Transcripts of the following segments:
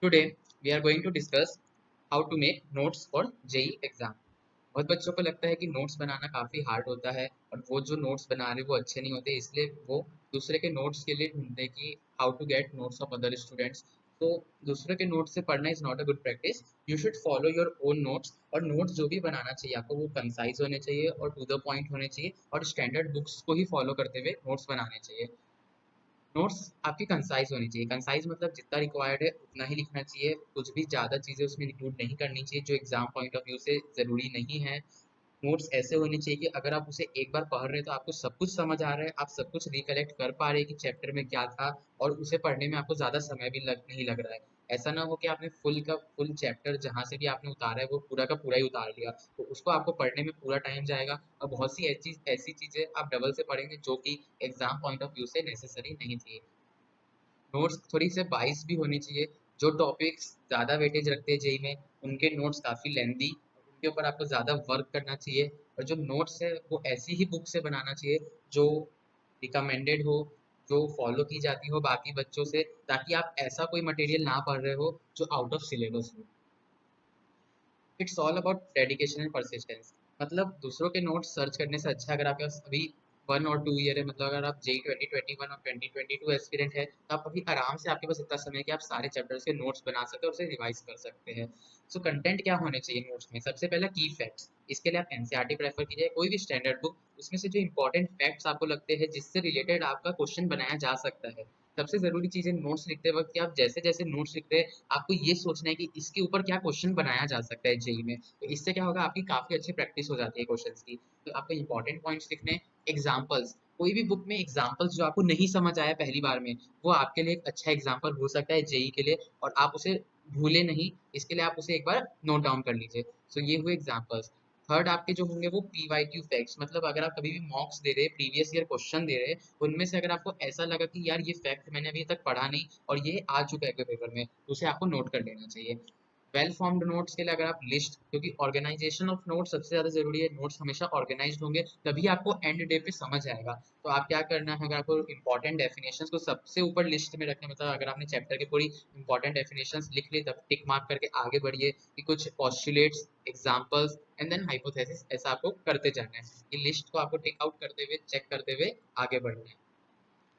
Today we are going to discuss how to make notes for JEE exam. बहुत बच्चों को लगता है कि नोट्स बनाना काफ़ी हार्ड होता है और वो जो नोट्स बना रहे हैं वो अच्छे नहीं होते, इसलिए वो दूसरे के नोट्स के लिए ढूंढते हैं कि how to get notes of other students. तो दूसरे के नोट्स से पढ़ना is not a good practice. You should follow your own notes, और नोट्स जो भी बनाना चाहिए आपको वो कंसाइज होने चाहिए और टू द पॉइंट होने चाहिए और स्टैंडर्ड बुक्स को ही फॉलो करते हुए नोट्स बनाने चाहिए। नोट्स आपकी कंसाइज होनी चाहिए। कंसाइज मतलब जितना रिक्वायर्ड है उतना ही लिखना चाहिए, कुछ भी ज़्यादा चीज़ें उसमें इंक्लूड नहीं करनी चाहिए जो एग्जाम पॉइंट ऑफ व्यू से ज़रूरी नहीं है। नोट्स ऐसे होने चाहिए कि अगर आप उसे एक बार पढ़ रहे हैं तो आपको सब कुछ समझ आ रहा है, आप सब कुछ रिकलेक्ट कर पा रहे हैं कि चैप्टर में क्या था, और उसे पढ़ने में आपको ज़्यादा समय भी नहीं लग रहा है। ऐसा ना हो कि आपने फुल का फुल चैप्टर जहाँ से भी आपने उतारा है वो पूरा का पूरा ही उतार लिया, तो उसको आपको पढ़ने में पूरा टाइम जाएगा और बहुत सी ऐसी ऐसी चीज़ें आप डबल से पढ़ेंगे जो कि एग्जाम पॉइंट ऑफ व्यू से नेसेसरी नहीं थी। नोट्स थोड़ी से बाइस भी होनी चाहिए। जो टॉपिक्स ज़्यादा वेटेज रखते हैं जेई में उनके नोट्स काफ़ी लेंदी, उनके ऊपर आपको ज़्यादा वर्क करना चाहिए। और जो नोट्स है वो ऐसी ही बुक से बनाना चाहिए जो रिकमेंडेड हो, जो फॉलो की जाती हो बाकी बच्चों से, ताकि आप ऐसा कोई मटेरियल ना पढ़ रहे हो जो आउट ऑफ सिलेबस हो। It's all about dedication and persistence. मतलब दूसरों के नोट्स सर्च करने से अच्छा है, अगर आपके पास अभी 1 और 2 ईयर है, मतलब अगर आप जेई 2021 और 2022 एस्पिरेंट है तो आप अभी आराम से, आपके पास इतना समय है कि आप सारे चैप्टर्स के नोट्स बना सकते हैं और उसे रिवाइज कर सकते हैं। सो कंटेंट क्या होने चाहिए नोट्स में? सबसे पहला की फैक्ट्स। इसके लिए आप एनसीईआरटी प्रेफर कीजिए, कोई भी स्टैंडर्ड बुक, उसमें से जो इंपॉर्टेंट फैक्ट्स आपको लगते हैं जिससे रिलेटेड आपका क्वेश्चन बनाया जा सकता है। सबसे जरूरी चीज है नोट्स लिखते वक्त कि आप जैसे जैसे नोट्स लिख रहे हैं आपको ये सोचना है कि इसके ऊपर क्या क्वेश्चन बनाया जा सकता है जेई में। तो इससे क्या होगा, आपकी काफी अच्छी प्रैक्टिस हो जाती है क्वेश्चंस की। तो आपको इंपॉर्टेंट पॉइंट्स लिखने हैं। एग्जांपल्स, कोई भी बुक में एग्जांपल्स जो आपको नहीं समझ आया पहली बार में, वो आपके लिए एक अच्छा एग्जांपल हो सकता है जेई के लिए, और आप उसे भूले नहीं, इसके लिए आप उसे एक बार नोट डाउन कर लीजिए। सो ये हुए एग्जांपल्स। थर्ड आपके जो होंगे वो पीवाईक्यू फैक्ट्स, मतलब अगर आप कभी भी मॉक्स दे रहे हैं, प्रीवियस ईयर क्वेश्चन दे रहे हैं, उनमें से अगर आपको ऐसा लगा कि यार ये फैक्ट मैंने अभी तक पढ़ा नहीं और ये आ चुका है पेपर में, तो उसे आपको नोट कर लेना चाहिए। वेल फॉर्म्ड नोट्स के लिए अगर आप लिस्ट, क्योंकि ऑर्गेनाइजेशन ऑफ नोट्स सबसे ज्यादा जरूरी है, नोट्स हमेशा ऑर्गेनाइज्ड होंगे तभी आपको एंड डे पे समझ आएगा। तो आप क्या करना है, अगर आपको इंपॉर्टेंट डेफिनेशंस को सबसे ऊपर लिस्ट में रखना, मतलब अगर आपने चैप्टर की पूरी इंपॉर्टेंट डेफिनेशंस लिख ली तब टिक मार्क करके आगे बढ़िए कि कुछ postulates, examples and then hypothesis, ऐसा आपको करते जाना है। ये लिस्ट को आपको टिक आउट करते हुए, चेक करते हुए आगे बढ़ना है।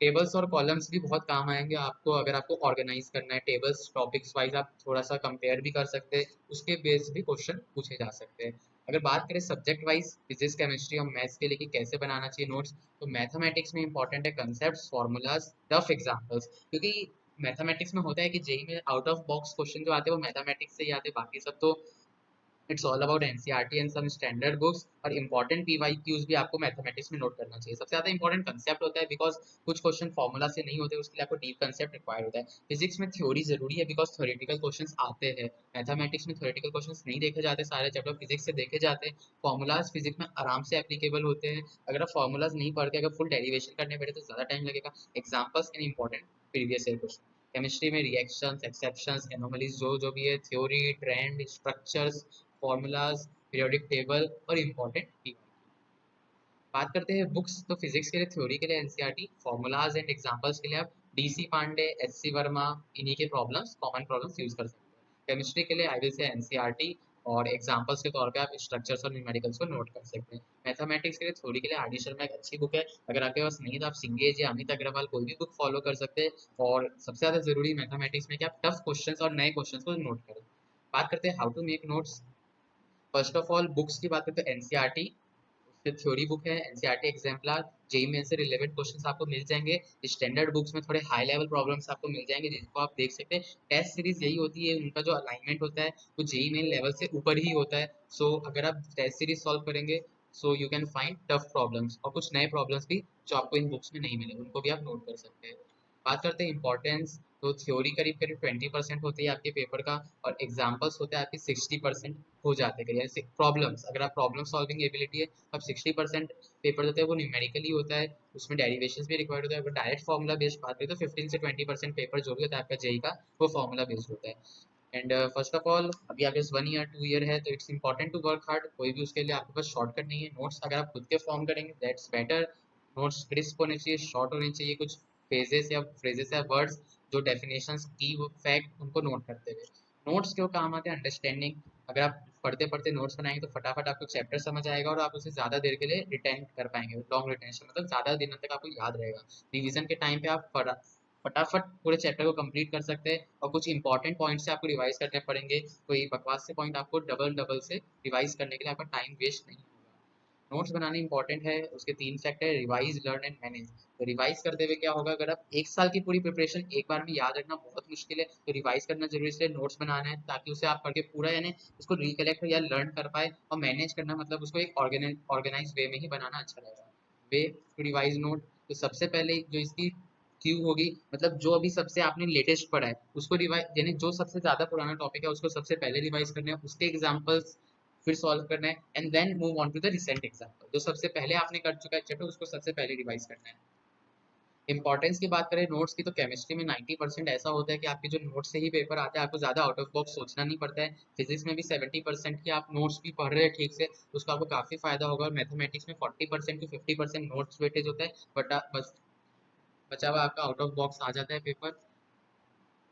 टेबल्स और कॉलम्स भी बहुत काम आएंगे आपको, अगर आपको ऑर्गेनाइज करना है टेबल्स टॉपिक्स वाइज, आप थोड़ा सा कंपेयर भी कर सकते हैं, उसके बेस भी क्वेश्चन पूछे जा सकते हैं। अगर बात करें सब्जेक्ट वाइज फिजिक्स केमिस्ट्री और मैथ्स के लिए कि कैसे बनाना चाहिए नोट्स, तो मैथमेटिक्स में इंपॉर्टेंट है कंसेप्ट, फॉर्मूलाज, टफ एग्जाम्पल्स, क्योंकि मैथमेटिक्स में होता है कि जेई में आउट ऑफ बॉक्स क्वेश्चन जो आते हैं वो मैथमेटिक्स से ही आते हैं, बाकी सब तो it's all about NCERT and some standard books. और इंपॉर्टेंट पीवाईक्यूज भी आपको मैथमेटिक्स में नोट करना चाहिए। सबसे ज्यादा इंपॉर्टेंट कंसेप्ट होता है, बिकॉज कुछ क्वेश्चन फॉर्मूला से नहीं होते, उसके लिए आपको डीप कंसेप्ट रिक्वायर होता है। फिजिक्स में थ्योरी जरूरी है बिकॉज थ्योरेटिकल क्वेश्चन आते हैं। मैथमेटिक्स में थ्योरेटिकल क्वेश्चन नहीं देखे जाते, सारे चैप्टर फिजिक्स से देखे जाते हैं। फॉर्मूलाज फिजिक्स में आराम से एप्लीकेबल होते हैं। अगर आप फॉर्मूलाज नहीं पढ़ के अगर फुल डेरिवेशन करने बैठे तो ज्यादा टाइम लगेगा। Examples and important previous year question. Chemistry में रिएक्शंस, एक्सेप्शंस, एनोमलीज, जो भी है, theory, trend, structures, formulas, periodic table और इम्पोर्टेंट की बात करते हैं बुक्स, तो फिजिक्स के लिए, थ्योरी के लिए एनसीईआरटी, फॉर्मूलाज एंड एग्जांपल्स के लिए आप डीसी पांडे, एचसी वर्मा, इन्हीं के प्रॉब्लम्स, कॉमन प्रॉब्लम्स यूज कर सकते हैं। केमिस्ट्री के लिए आई विल से एनसीईआरटी, और एग्जांपल्स के तौर पे आप स्ट्रक्चर्स और न्यूमेरिकल्स को नोट कर सकते हैं। मैथमेटिक्स के लिए थ्योरी के लिए आर डी शर्मा एक अच्छी बुक है, अगर आपके पास नहीं है तो आप सिंगेज या अमित अग्रवाल कोई भी बुक फॉलो कर सकते हैं। और सबसे ज्यादा जरूरी मैथमेटिक्स में कि आप टफ क्वेश्चंस और नए क्वेश्चंस को नोट करें। बात करते हैं how to make notes. First of all books की बात करते हैं एनसीईआरटी, उससे थ्योरी बुक है एनसीईआरटी एग्जाम्पलर, जेई में से रिलेवेंट क्वेश्चंस आपको मिल जाएंगे। स्टैंडर्ड बुक्स में थोड़े हाई लेवल प्रॉब्लम्स आपको मिल जाएंगे जिनको आप देख सकते हैं। टेस्ट सीरीज यही होती है, उनका जो अलाइनमेंट होता है वो जेई मेन लेवल से ऊपर ही होता है। सो अगर आप टेस्ट सीरीज सॉल्व करेंगे so you can find tough problems, और कुछ नए प्रॉब्लम्स भी जो आपको इन बुक्स में नहीं मिले उनको भी आप नोट कर सकते हैं। बात करते हैं इंपॉर्टेंस, तो थ्योरी करीब करीब 20% होती है आपके पेपर का, और एग्जाम्पल्स होते हैं आपके 60% हो जाते हैं। जैसे प्रॉब्लम्स, अगर आप प्रॉब्लम सॉल्विंग एबिलिटी है, अब 60% पेपर देते हैं वो न्यूमेरिकली होता है, उसमें डेरिवेशंस भी रिक्वायर्ड होता है। अगर डायरेक्ट फॉर्मूला बेस्ड बात करें तो 15 से 20% पेपर जो भी होता है आपका जेई का वो फॉर्मूला बेस्ड होता है। एंड फर्स्ट ऑफ ऑल अभी आपके 1 ईयर 2 ईयर है तो it's important to work hard, कोई भी उसके लिए आपके पास शॉर्टकट नहीं है। नोट्स अगर आप खुद के फॉर्म करेंगे दैट्स बेटर। नोट्स क्रिस्प होने चाहिए, शॉर्ट होने चाहिए, कुछ फेजेस या फ्रेजेस या वर्ड्स जो डेफिनेशंस की फैक्ट उनको नोट करते हुए। नोट्स क्यों काम आते हैं? अंडरस्टैंडिंग। अगर आप पढ़ते पढ़ते नोट्स बनाएंगे तो फटाफट आपको चैप्टर समझ आएगा और आप उसे ज़्यादा देर के लिए रिटेन कर पाएंगे। लॉन्ग रिटेंशन मतलब ज़्यादा दिनों तक आपको याद रहेगा। रिवीजन के टाइम पे आप फटाफट पूरे चैप्टर को कंप्लीट कर सकते हैं और कुछ इंपॉर्टेंट पॉइंट्स से आपको रिवाइज करने पड़ेंगे। कोई बकवास से पॉइंट आपको डबल डबल से रिवाइज करने के लिए आपका टाइम वेस्ट नहीं होगा। नोट्स बनाने इंपॉर्टेंट है, उसके 3 फैक्टर है, रिवाइज, लर्न एंड मैनेज। तो रिवाइज करते हुए क्या होगा, अगर आप 1 साल की पूरी प्रिपरेशन एक बार में याद रखना बहुत मुश्किल है, तो रिवाइज करना जरूरी है, इसलिए नोट्स बनाना है ताकि उसे आप पढ़ के पूरा यानी उसको रिकलेक्ट या लर्न कर पाए। और मैनेज करना मतलब उसको एक ऑर्गेनाइज वे में ही बनाना अच्छा रहेगा। वे टू रिवाइज नोट, तो सबसे पहले जो इसकी क्यू होगी, मतलब जो अभी सबसे आपने लेटेस्ट पढ़ा है उसको रिवाइज, यानी जो सबसे ज्यादा पुराना टॉपिक है उसको सबसे पहले रिवाइज करना है, उसके एग्जांपल्स फिर सॉल्व करना है, and then move on to the recent example. जो सबसे पहले आपने कर चुका है चैप्टर उसको सबसे पहले रिवाइज करना है। इंपॉर्टेंस की बात करें नोट्स की, तो केमिस्ट्री में 90% ऐसा होता है कि आपके जो नोट्स से ही पेपर आते हैं, आपको ज़्यादा आउट ऑफ बॉक्स सोचना नहीं पड़ता है। फिजिक्स में भी 70% की आप नोट्स भी पढ़ रहे हैं ठीक से, तो उसका आपको काफ़ी फायदा होगा। और मैथमेटिक्स में 40% टू 50% नोट्स वेटेज होता है, बट बस बचा हुआ आपका आउट ऑफ बॉक्स आ जाता है पेपर।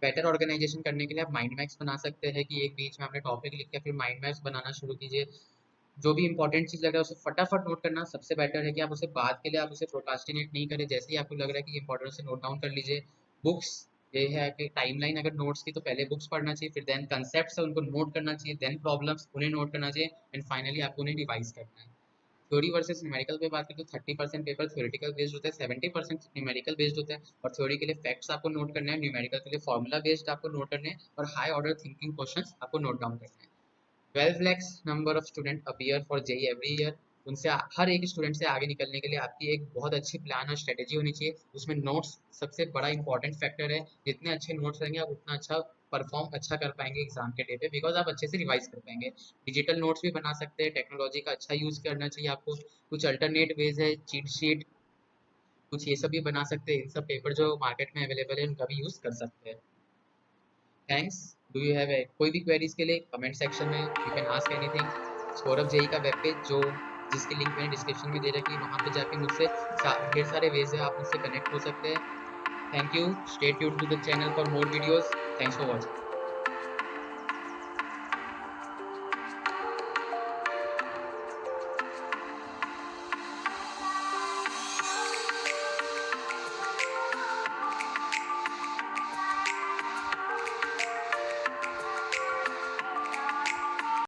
बेटर ऑर्गेनाइजेशन करने के लिए आप माइंड मैप्स बना सकते हैं कि एक बीच में आपने टॉपिक लिख के फिर माइंड मैप्स बनाना शुरू कीजिए। जो भी इंपॉर्टेंट चीज़ लग रहा है उसे फटाफट नोट करना सबसे बेटर है, कि आप उसे बाद के लिए आप उसे प्रोक्रास्टिनेट नहीं करें। जैसे ही आपको लग रहा है कि इंपॉर्टेंट से नोट डाउन कर लीजिए। बुक्स, ये है कि टाइमलाइन अगर नोट्स की, तो पहले बुक्स पढ़ना चाहिए, फिर देन कंसेप्ट है उनको नोट करना चाहिए, देन प्रॉब्लम्स उन्हें नोट करना चाहिए, एंड फाइनली आपको उन्हें रिवाइज करना है। थ्योरी वर्सेस न्यूमेरिकल पे बात करें तो 30% पेपर थ्योरेटिकल बेस्ड होता है, 70% न्यूमेरिकल बेस्ड होता है। और थ्योरी के लिए फैक्ट्स आपको नोट करना है, न्यूमेरिकल के लिए फॉर्मूला बेस्ड आपको नोट करने हैं, और हाई ऑर्डर थिंकिंग क्वेश्चंस आपको नोट डाउन करना है। 12 lakhs number of student appear for JEE every year. उनसे हर एक स्टूडेंट से आगे निकलने के लिए आपकी एक बहुत अच्छी प्लान और स्ट्रेटेजी होनी चाहिए। उसमें नोट्स सबसे बड़ा इंपॉर्टेंट फैक्टर है। जितने अच्छे नोट्स रहेंगे आप उतना अच्छा परफॉर्म अच्छा कर पाएंगे एग्जाम के डे पे, बिकॉज आप अच्छे से रिवाइज कर पाएंगे। डिजिटल नोट्स भी बना सकते हैं, टेक्नोलॉजी का अच्छा यूज करना चाहिए आपको। कुछ अल्टरनेट वेज है, चीट शीट, कुछ ये सब भी बना सकते हैं। इन सब पेपर जो मार्केट में अवेलेबल है उनका भी यूज कर सकते हैं। थैंक्स। डू यू हैव कोई भी क्वेरीज के लिए कमेंट सेक्शन में you can ask anything. Saurabh JEE का वेब पेज जो जिसकी लिंक मैंने डिस्क्रिप्शन में दे रखी है, वहाँ पे जाके मुझसे ढेर सारे वेज है आप मुझसे कनेक्ट हो सकते हैं। Thank you. Stay tuned to the channel for more videos. Thanks for watching.